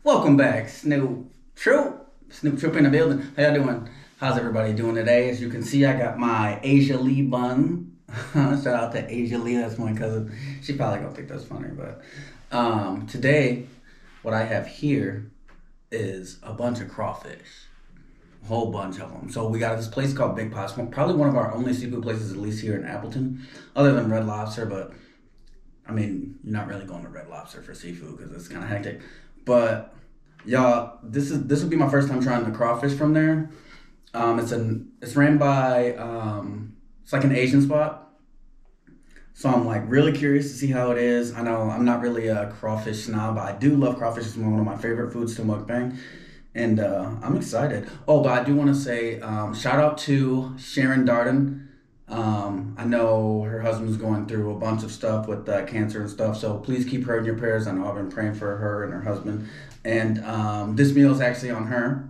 Welcome back, Snoop Troop. Snoop Troop in the building. How y'all doing? How's everybody doing today? As you can see, I got my Asia Lee bun. Shout out to Asia Lee. That's my cousin. She probably gonna think that's funny, but today, what I have here is a bunch of crawfish, a whole bunch of them. So we got this place called Big Pots, probably one of our only seafood places, at least here in Appleton, other than Red Lobster. But I mean, you're not really going to Red Lobster for seafood because it's kind of hectic. But y'all, this will be my first time trying the crawfish from there. It's ran by it's like an Asian spot. So I'm like really curious to see how it is. I know I'm not really a crawfish snob, but I do love crawfish. It's one of my favorite foods to mukbang. And I'm excited. Oh, but I do want to say shout out to Sharon Darden. I know her husband's going through a bunch of stuff with cancer and stuff, so please keep her in your prayers. I know I've been praying for her and her husband. And this meal is actually on her.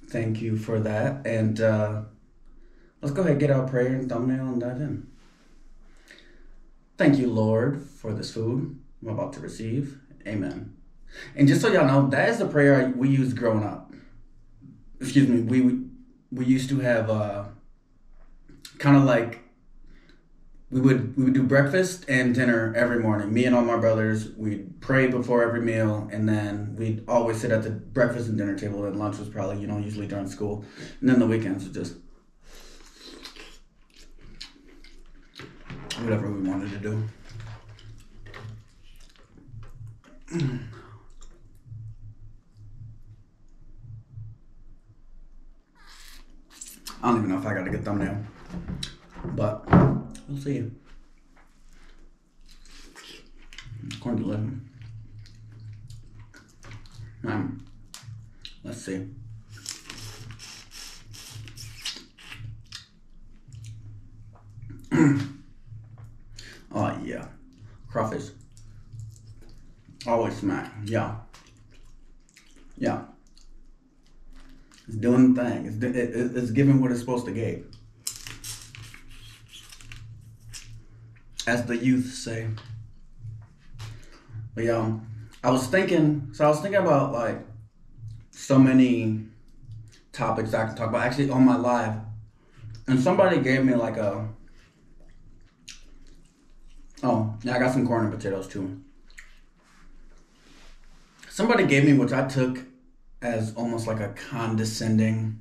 Thank you for that. And let's go ahead and get our prayer and thumbnail and dive in. Thank you, Lord, for this food I'm about to receive. Amen. And just so y'all know, that is the prayer we used growing up. Excuse me. We used to have kind of like we would do breakfast and dinner every morning. Me and all my brothers, we'd pray before every meal, and then we'd always sit at the breakfast and dinner table. And lunch was probably usually during school, and then the weekends was just whatever we wanted to do. I don't even know if I got a good thumbnail, but we'll see. Corn delivery. Let's see. Oh yeah, crawfish. Always smack. Yeah. It's doing the thing. It's giving what it's supposed to give. As the youth say. But yeah, I was thinking about like so many topics I can talk about actually on my live. And somebody gave me like oh, yeah, I got some corn and potatoes too. Somebody gave me, which I took as almost like a condescending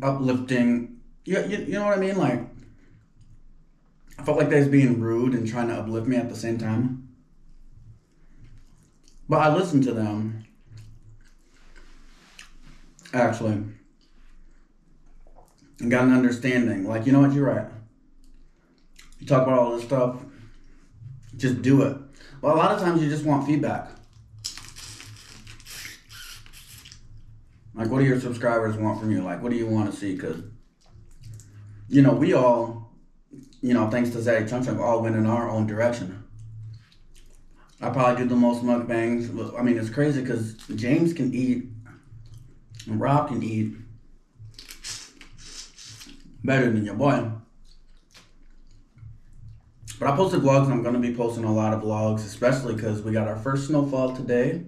uplifting. You know what I mean? Like, I felt like they was being rude and trying to uplift me at the same time. But I listened to them, actually, and got an understanding. Like, you know what? You're right. You talk about all this stuff, just do it. But a lot of times you just want feedback. Like, what do your subscribers want from you? Like, what do you want to see? Because, we all, thanks to Zaddy Chunk Chunk, all went in our own direction. I probably do the most mukbangs. I mean, it's crazy because James can eat and Rob can eat better than your boy. But I posted vlogs, and I'm going to be posting a lot of vlogs, especially because we got our first snowfall today,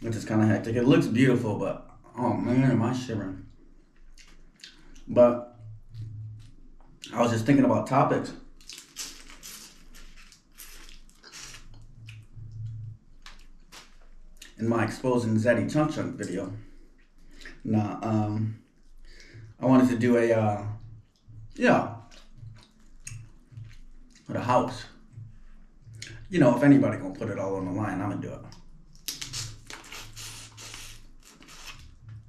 which is kind of hectic. It looks beautiful, but oh man, am I shivering. But I was just thinking about topics. In my exposing Zaddy Chunk Chunk video. Now, I wanted to do with a house. If anybody gonna put it all on the line, I'm gonna do it.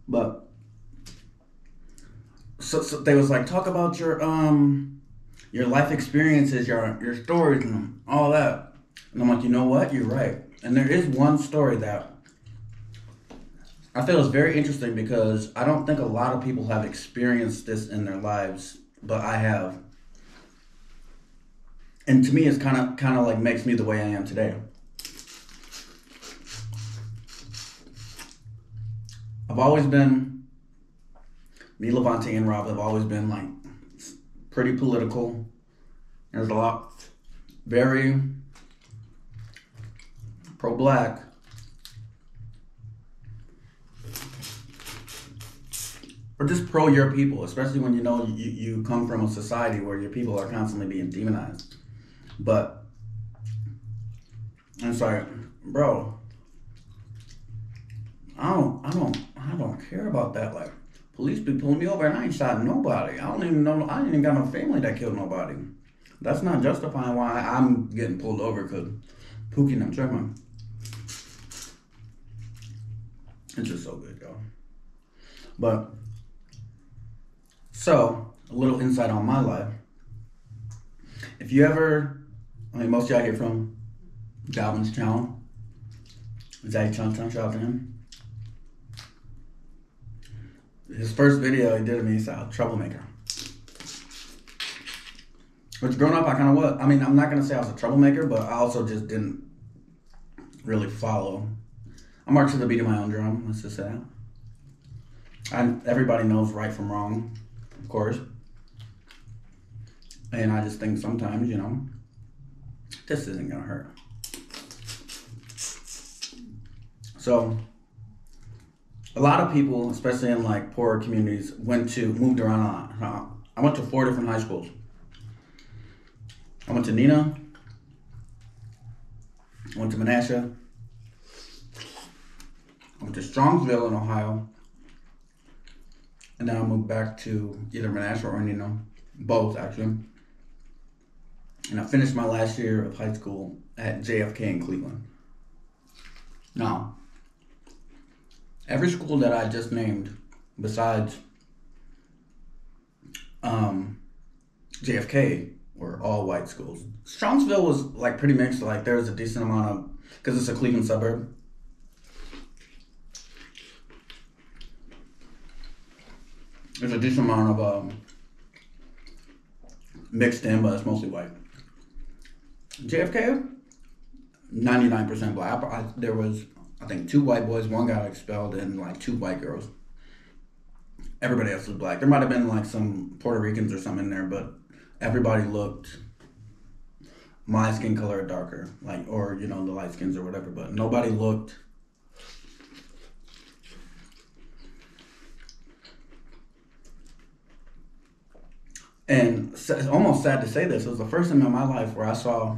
But so they was like, talk about your life experiences, your stories and all that. And I'm like, you know what? You're right. And there is one story that I feel is very interesting because I don't think a lot of people have experienced this in their lives, but I have. And to me, it's kind of like makes me the way I am today. I've always been, me, Levante, and Rob have always been like pretty political. There's a lot very pro-black. Or just pro your people, especially when you know you come from a society where your people are constantly being demonized. But it's like, bro, I don't care about that. Like, police be pulling me over and I ain't shot nobody. I ain't even got no family that killed nobody. That's not justifying why I'm getting pulled over because Pookie and I'm tripping. It's just so good, y'all. But so, a little insight on my life. If you ever, most of y'all hear from Galvin's channel. Zach Chun, shout out to him. His first video he did of me, he said, troublemaker. Which growing up, I kind of was. I'm not going to say I was a troublemaker, but I also just didn't really follow. I march to the beat of my own drum, let's just say that. Everybody knows right from wrong, of course. And I just think sometimes, this isn't going to hurt. So, a lot of people, especially in like poorer communities, moved around a lot. I went to 4 different high schools. I went to Neenah. I went to Menasha. I went to Strongsville in Ohio. And then I moved back to either Menasha or Neenah. Both, actually. And I finished my last year of high school at JFK in Cleveland. Now, every school that I just named, besides JFK, were all white schools. Strongsville was like pretty mixed. Like there was a decent amount of, because it's a Cleveland suburb. There's a decent amount of mixed in, but it's mostly white. JFK, 99% black. There was, I think, 2 white boys, 1 got expelled, and like 2 white girls. Everybody else was black. There might have been like some Puerto Ricans or something in there, but everybody looked my skin color or darker, like, or the light skins or whatever. But nobody looked. And it's almost sad to say this. It was the first time in my life where I saw,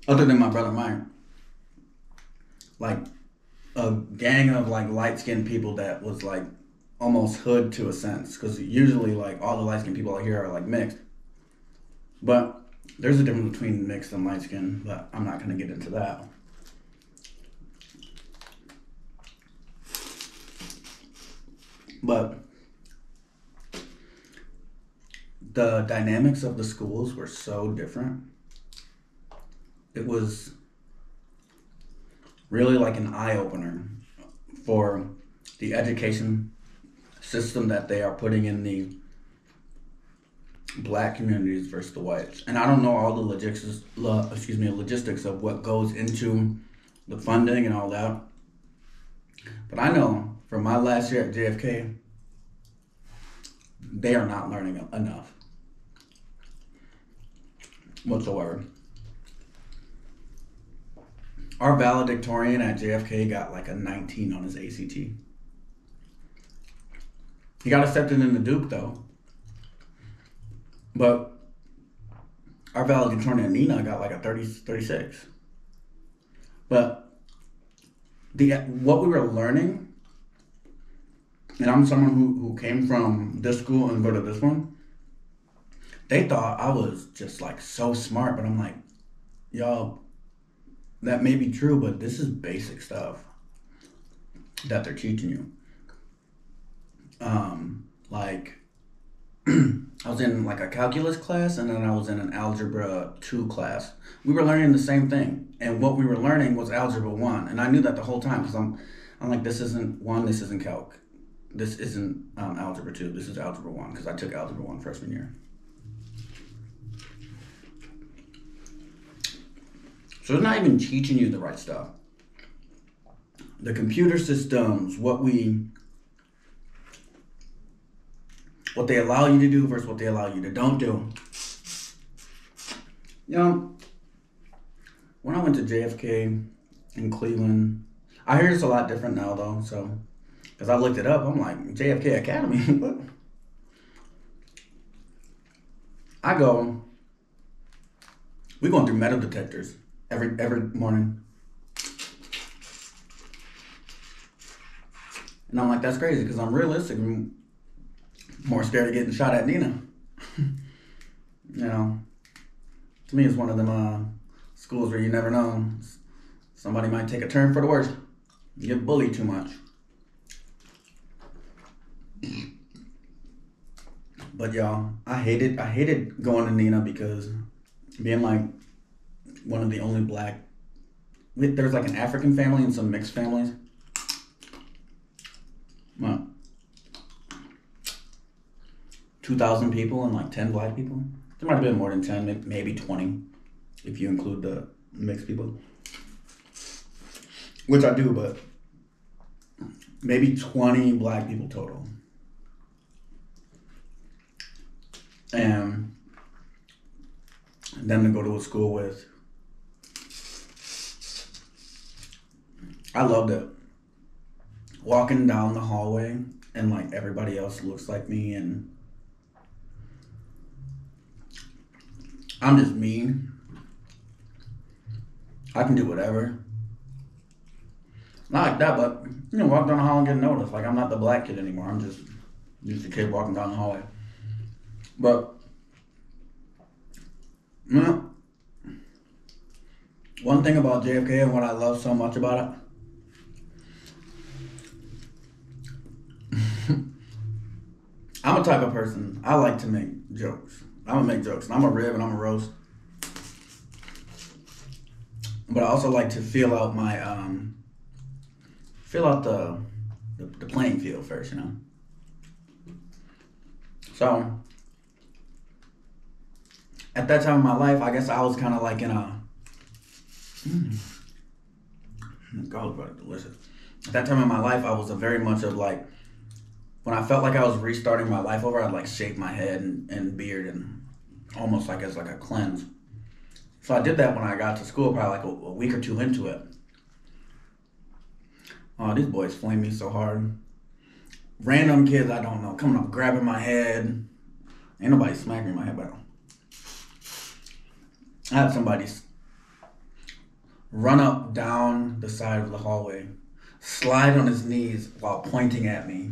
other than my brother Mike, like a gang of like light-skinned people that was like almost hood to a sense. Because usually like all the light-skinned people out here are like mixed. But there's a difference between mixed and light-skinned, but I'm not going to get into that. But the dynamics of the schools were so different. It was really like an eye-opener for the education system that they are putting in the black communities versus the whites. And I don't know all the logistics of what goes into the funding and all that. But I know from my last year at JFK, they are not learning enough whatsoever. Our valedictorian at JFK got like a 19 on his ACT. He got accepted into Duke though. But our valedictorian at Neenah got like a 36. But what we were learning, and I'm someone who came from this school and go to this one, they thought I was just like so smart, but I'm like, y'all, that may be true, but this is basic stuff that they're teaching you. Like, I was in like a calculus class, and then I was in an algebra 2 class. We were learning the same thing, and what we were learning was algebra 1, and I knew that the whole time, because I'm like, this isn't 1, this isn't calc. This isn't algebra 2, this is algebra 1, because I took algebra 1 freshman year. So it's not even teaching you the right stuff. The computer systems, what we what they allow you to do versus what they allow you to don't do. You know, when I went to JFK in Cleveland, I hear it's a lot different now though. So, because I looked it up, I'm like JFK Academy. What? I go. We going through metal detectors every morning, and I'm like, that's crazy because I'm realistic. I'm more scared of getting shot at Nina. You know, to me, it's one of them schools where you never know. Somebody might take a turn for the worse. You get bullied too much. But y'all, I hated going to Nina because being like one of the only black, there's like an African family and some mixed families. Well, 2,000 people and like 10 black people. There might have been more than 10, maybe 20, if you include the mixed people. Which I do, but maybe 20 black people total. And then to go to a school with, I loved it. Walking down the hallway and like everybody else looks like me and I'm just me. I can do whatever. Not like that, but walk down the hall and get noticed. Like I'm not the black kid anymore. I'm just a kid walking down the hallway. But one thing about JFK and what I love so much about it, I'm a type of person, I like to make jokes. I'm gonna make jokes, and I'm a rib and I'm a roast. But I also like to feel out the playing field first, So at that time in my life, I guess I was kind of like in a garlic butter, delicious. At that time in my life, I was a very much of like, when I felt like I was restarting my life over, I'd like shave my head and beard and almost like as like a cleanse. So I did that when I got to school, probably like a week or two into it. Oh, these boys flame me so hard. Random kids I don't know coming up, grabbing my head. Ain't nobody smacking my head, but I had somebody run up down the side of the hallway, slide on his knees while pointing at me,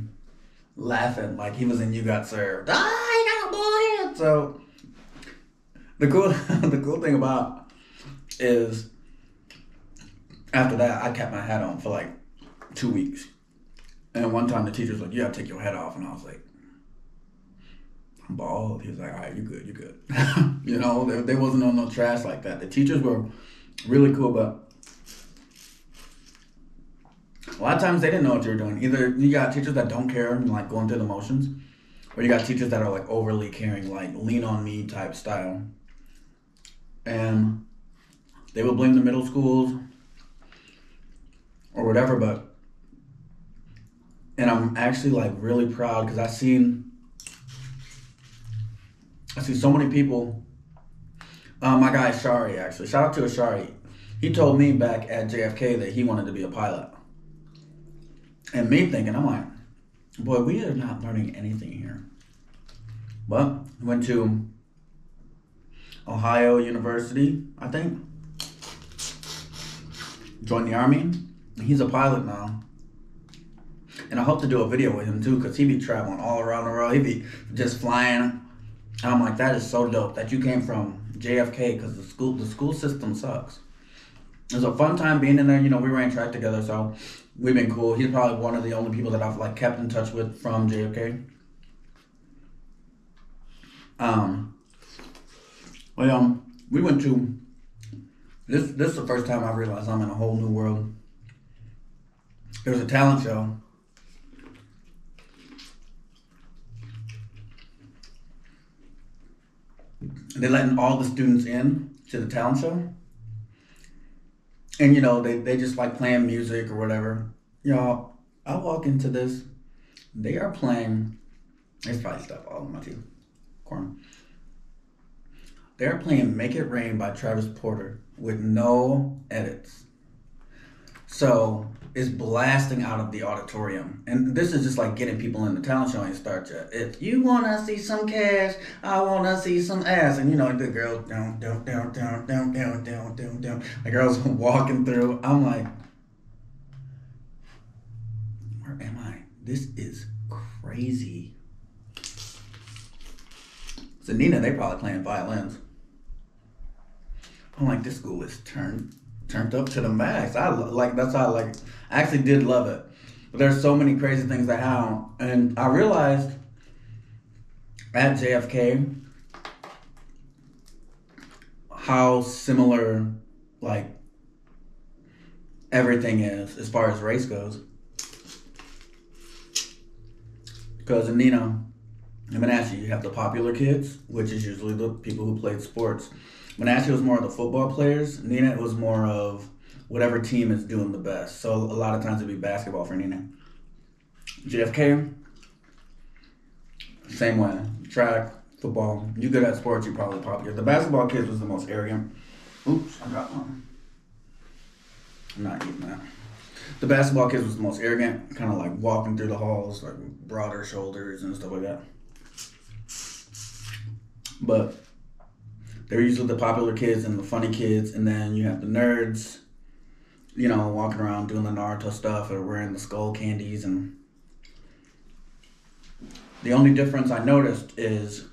laughing like he was in You Got Served. You got a boy. So the cool thing about is after that I kept my hat on for like 2 weeks. And one time the teacher's like, you gotta take your head off, and I was like, I'm bald. He was like, all right, you're good. They wasn't on no trash like that. The teachers were really cool, but a lot of times they didn't know what you were doing. Either you got teachers that don't care and like going through the motions, or you got teachers that are like overly caring, like lean on me type style. And they would blame the middle schools or whatever, and I'm actually like really proud because I see so many people. My guy Shari, actually, shout out to Ashari. He told me back at JFK that he wanted to be a pilot. And me thinking, I'm like, boy, we are not learning anything here. But went to Ohio University, I think. Joined the Army. He's a pilot now. And I hope to do a video with him too, because he be traveling all around the world. He be just flying. And I'm like, that is so dope that you came from JFK, because the school system sucks. It was a fun time being in there. We ran track together, so we've been cool. He's probably one of the only people that I've like kept in touch with from JFK. We went to this is the first time I realized I'm in a whole new world. There was a talent show. They're letting all the students in to the talent show. And they just like playing music or whatever. Y'all, I walk into this, they are playing It's probably stuff all in my teeth. Corn. They're playing Make It Rain by Travis Porter with no edits. So it's blasting out of the auditorium. And this is just like getting people in the talent show and start to, if you want to see some cash, I want to see some ass. And you know, the girl, down. The girl's walking through. I'm like, where am I? This is crazy. So Nina, they probably playing violins. I'm like, this school is turned up to the max. That's how I actually did love it. But there's so many crazy things that happen. And I realized at JFK how similar like everything is as far as race goes. Because in Nina, in Menachie, you have the popular kids, which is usually the people who played sports. Menachie was more of the football players. Nina, it was more of whatever team is doing the best. So a lot of times it'd be basketball for Nina. JFK, same way. Track, football. You good at sports, you're probably popular. The basketball kids was the most arrogant. Oops, I got one. I'm not eating that. The basketball kids was the most arrogant, kind of like walking through the halls, like broader shoulders and stuff like that. But they're usually the popular kids and the funny kids, and then you have the nerds, you know, walking around doing the Naruto stuff or wearing the skull candies. And the only difference I noticed is,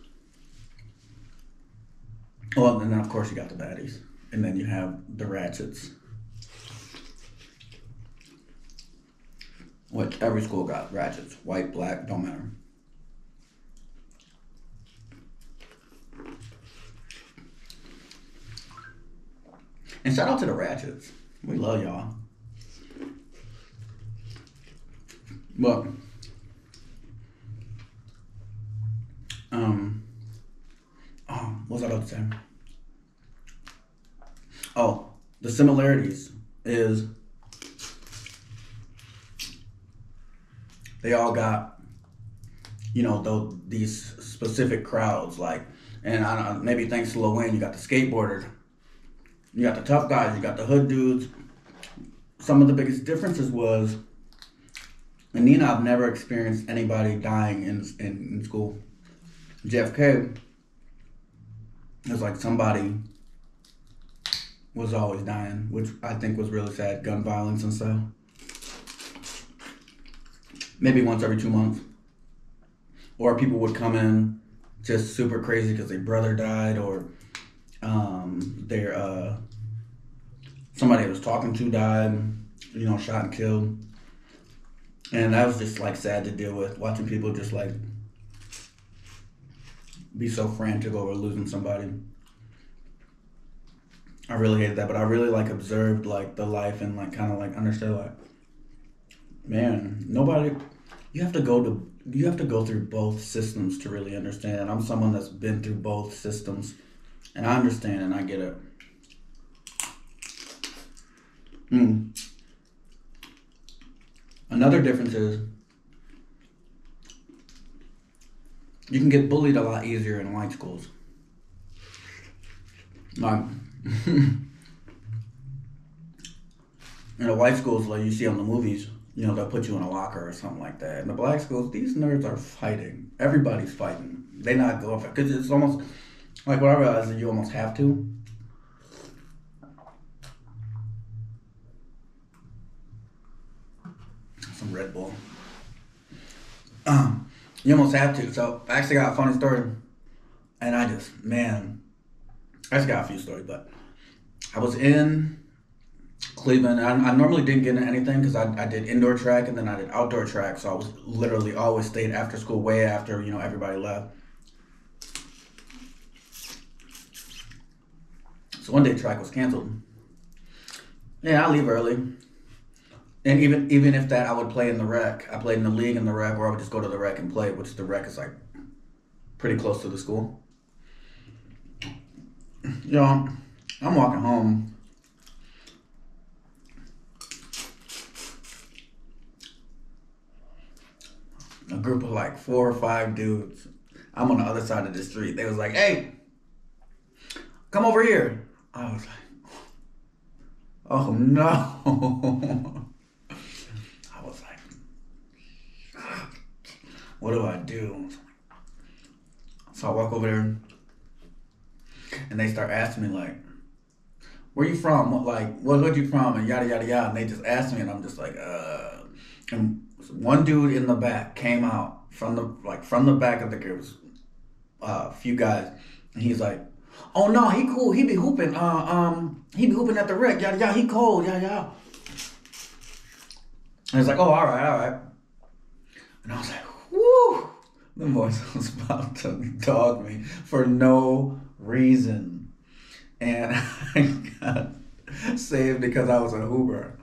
well, and then of course you got the baddies, and then you have the ratchets. Which every school got ratchets, white, black, don't matter. And shout out to the ratchets. We love y'all. But, what was I about to say? Oh, the similarities is they all got, you know, these specific crowds, like, and I don't know, maybe thanks to Lil Wayne, you got the skateboarders, you got the tough guys, you got the hood dudes. Some of the biggest differences was, in Nina, I've never experienced anybody dying in school. JFK, it was like somebody was always dying, which I think was really sad, gun violence and stuff. Maybe once every 2 months. Or people would come in just super crazy because their brother died, or somebody I was talking to died, you know, shot and killed. And that was just like sad to deal with, watching people just like be so frantic over losing somebody. I really hated that, but I really like observed like the life and like kind of like understood like, man, you have to go through both systems to really understand. I'm someone that's been through both systems, and I understand and I get it. Another difference is you can get bullied a lot easier in white schools. Like, in the white schools, like you see on the movies, you know, they'll put you in a locker or something like that. In the black schools, these nerds are fighting. Everybody's fighting. They not going for it. Because it's almost, like what I realized is you almost have to. Some Red Bull. You almost have to. So I actually got a funny story. And I just got a few stories, but I was in Cleveland. I normally didn't get into anything because I did indoor track and then I did outdoor track. So I was literally always stayed after school, way after, you know, everybody left. So one day track was canceled. Yeah, I leave early. And even if that, I would play in the rec. I played in the league in the rec, or I would just go to the rec and play, which the rec is like pretty close to the school. You know, I'm walking home. a group of like 4 or 5 dudes. I'm on the other side of the street. They was like, "Hey, come over here." I was like, "Oh no." I was like, "What do I do?" So I walk over there, and they start asking me like, "Where you from? What hood you from?" And yada yada yada. And they just asked me, and I'm just like, And one dude in the back came out from the back of the group. It was a few guys, and he's like, "Oh no, he cool. He be hooping. He be hooping at the rec. Yada yada. He cold. Yada yada." And it's like, "Oh, all right, all right." And I was like, "Whoo!" The boys was about to dog me for no reason, and I got saved because I was a hooper.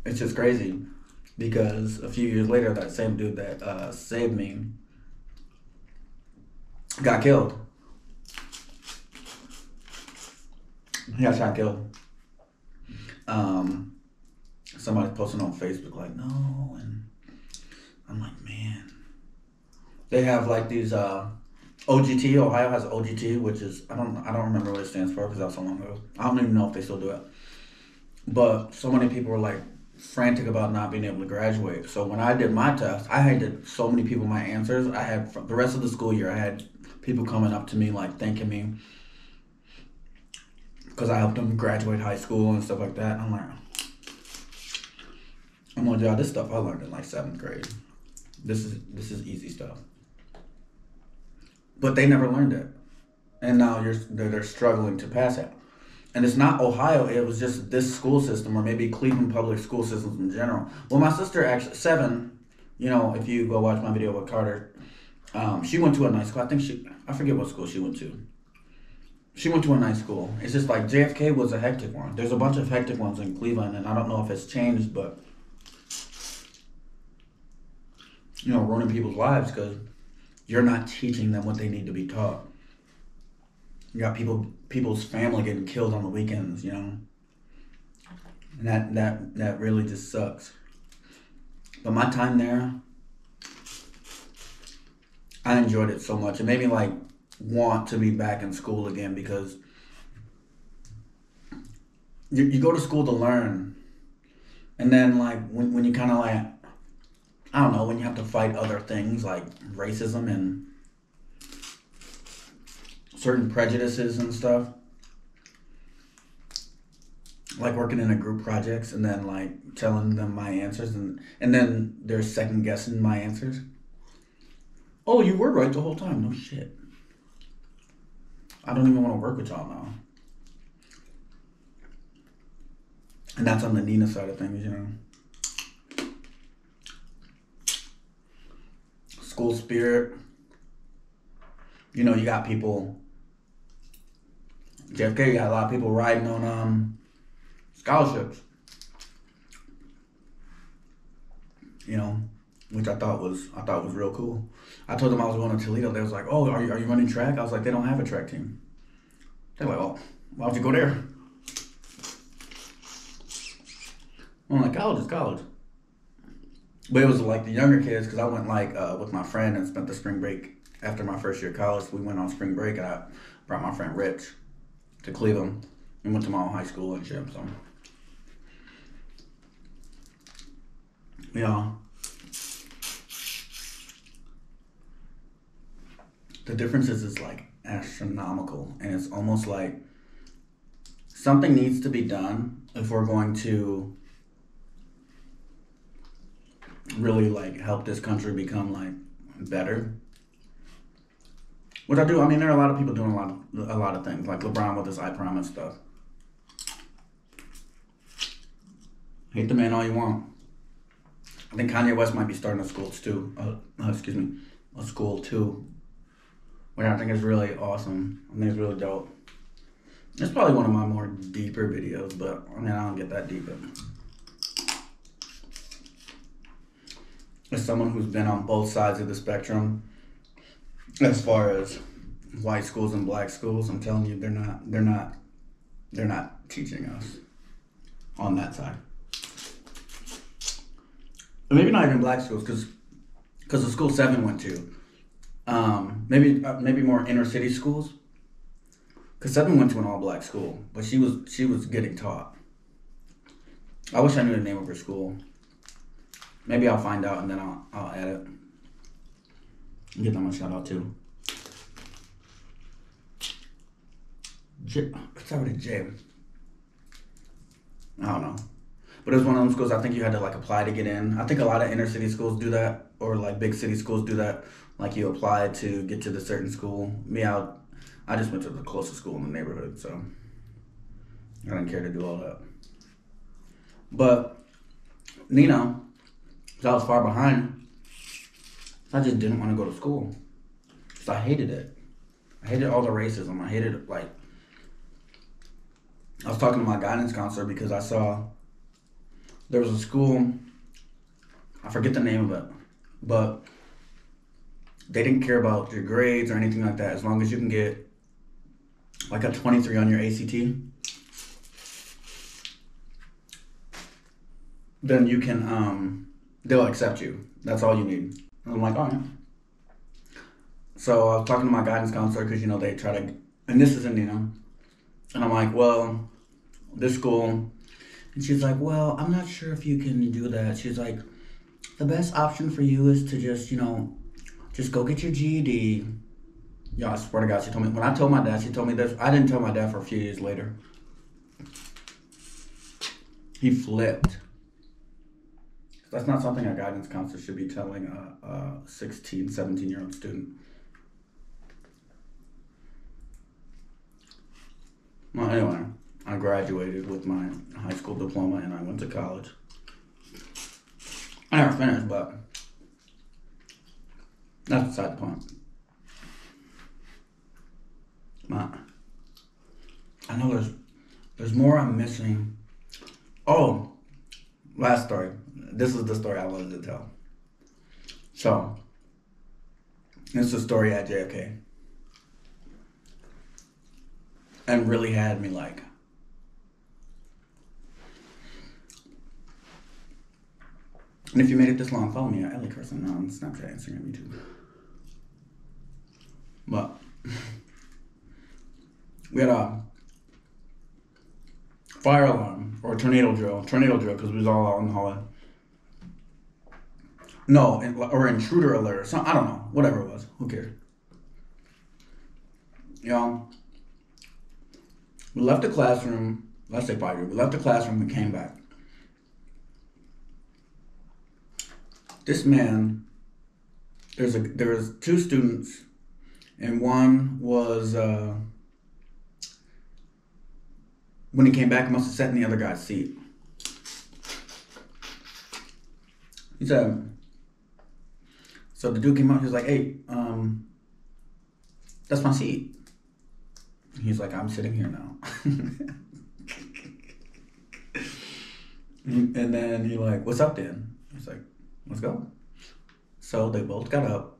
It's just crazy because a few years later, that same dude that saved me got killed. He got shot and killed. Somebody posted on Facebook like, "No," and I'm like, man. They have like these OGT. Ohio has OGT, which is I don't remember what it stands for because that was so long ago. I don't even know if they still do it. But so many people were like frantic about not being able to graduate. So when I did my test, I had so many people my answers. I had for the rest of the school year, I had people coming up to me like thanking me because I helped them graduate high school and stuff like that. I'm like, "Y'all, this stuff I learned in like 7th grade. This is easy stuff." But they never learned it, and now they're struggling to pass it. And it's not Ohio. It was just this school system, or maybe Cleveland public school systems in general. Well, my sister actually 7. If you go watch my video with Carter, she went to a nice school. I forget what school she went to. She went to a nice school. It's just like JFK was a hectic one. There's a bunch of hectic ones in Cleveland, and I don't know if it's changed, but ruining people's lives because you're not teaching them what they need to be taught. You got people's family getting killed on the weekends, and that really just sucks. But my time there, I enjoyed it so much. It made me like want to be back in school again because you go to school to learn, and then like when you kind of like, I don't know, when you have to fight other things like racism and certain prejudices and stuff, like working in a group projects and then like telling them my answers and then they're second guessing my answers. "Oh, you were right the whole time." No shit. I don't even want to work with y'all now. And that's on the Nina side of things, School spirit. You got people. JFK, you got a lot of people riding on scholarships. Which I thought was real cool. I told them I was going to Toledo. They was like, "Oh, are you running track?" I was like, "They don't have a track team." They're like, "Oh, why don't you go there?" I'm like, "College is college." But it was like the younger kids because I went like with my friend and spent the spring break after my first year of college. We went on spring break and I brought my friend Rich to Cleveland. We went to my own high school and shit. So, the differences is like astronomical, and it's almost like something needs to be done if we're going to really like help this country become like better. Which I do. I mean, there are a lot of people doing a lot of things, like LeBron with his I Promise stuff. Hate the man all you want. I think Kanye West might be starting a school too. A school too. Which I think is really awesome. I think it's really dope. It's probably one of my more deeper videos, but I mean, I don't get that deep. As someone who's been on both sides of the spectrum, as far as white schools and black schools, I'm telling you, they're not teaching us on that side. maybe not even black schools, because the school Seven went to, maybe more inner city schools. Because Seven went to an all black school, but she was getting taught. I wish I knew the name of her school. Maybe I'll find out and then I'll add it. Give them a shout out too. Start with a J. I don't know. But it was one of them schools I think you had to like apply to get in. I think a lot of inner city schools do that, or like big city schools do that. Like you apply to get to the certain school. I just went to the closest school in the neighborhood, so I didn't care to do all that. But Nina, because I was far behind, I just didn't want to go to school. So I hated it. I hated all the racism. I hated like, I was talking to my guidance counselor because I saw there was a school, I forget the name of it, but they didn't care about your grades or anything like that. As long as you can get like a 23 on your ACT, then you can, they'll accept you. That's all you need. And I'm like, all right. So I was talking to my guidance counselor because, they try to, and this is Indiana. And I'm like, well, this school. And she's like, well, I'm not sure if you can do that. She's like, the best option for you is to just go get your GED. Yeah, I swear to God, she told me. When I told my dad, she told me this. I didn't tell my dad for a few years later. He flipped. That's not something a guidance counselor should be telling a 16, 17-year-old student. Well, anyway, I graduated with my high school diploma and I went to college. I never finished, but that's beside the point. I know there's more I'm missing. Oh, last story. This is the story I wanted to tell. So, this is a story at JFK. And really had me like, and if you made it this long, follow me at Ellie Carson on Snapchat, Instagram, YouTube. But we had a fire alarm or tornado drill because we was all out in the hallway. No, or intruder alert or something. I don't know. Whatever it was. Who cares? We left the classroom. Let's say 5 years. We left the classroom and came back. This man, there was 2 students, and one was when he came back, he must have sat in the other guy's seat. He said, so the dude came up, he was like, hey, that's my seat. He's like, I'm sitting here now. And then he like, what's up then? He's like, let's go. So they both got up,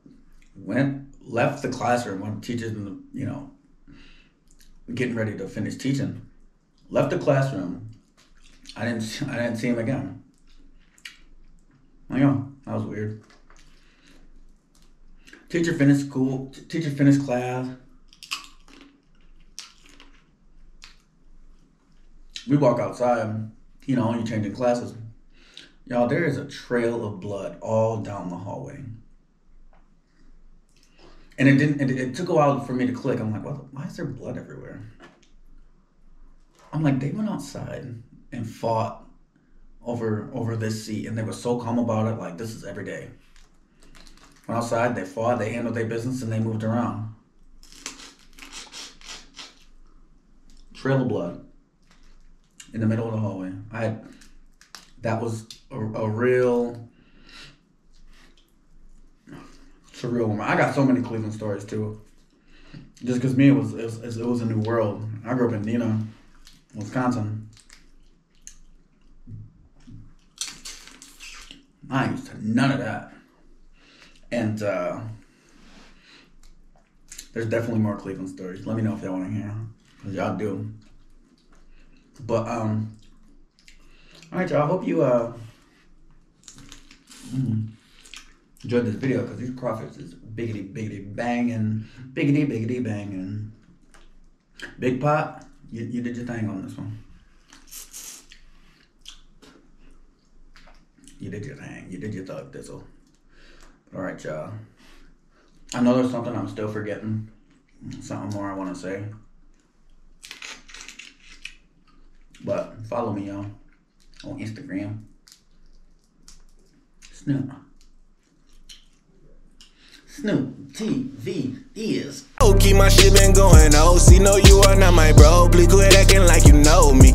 left the classroom when the teachers, getting ready to finish teaching. Left the classroom. I didn't see him again. That was weird. Teacher finished school. Teacher finished class. We walk outside, you're changing classes. Y'all, there is a trail of blood all down the hallway. And it took a while for me to click. I'm like, why is there blood everywhere? I'm like, they went outside and fought over this seat, and they were so calm about it, like this is every day. Went outside, they fought, they handled their business, and they moved around. Trail of blood in the middle of the hallway. That was a real surreal moment. I got so many Cleveland stories too. Just because it was a new world. I grew up in Neenah, Wisconsin. I used to none of that. And there's definitely more Cleveland stories. Let me know if y'all want to hear, because y'all do. But all right, y'all. I hope you Enjoyed this video because these crawfish is biggity banging, biggity banging. Big pot, you did your thing on this one. You did your thing. You did your thug thistle. All right, y'all. I know there's something I'm still forgetting. Something more I want to say. But follow me, y'all, on Instagram. Snoop TV is. Oh, keep my shit been going. Oh, see, no, you are not my bro. Please quit acting like you know me.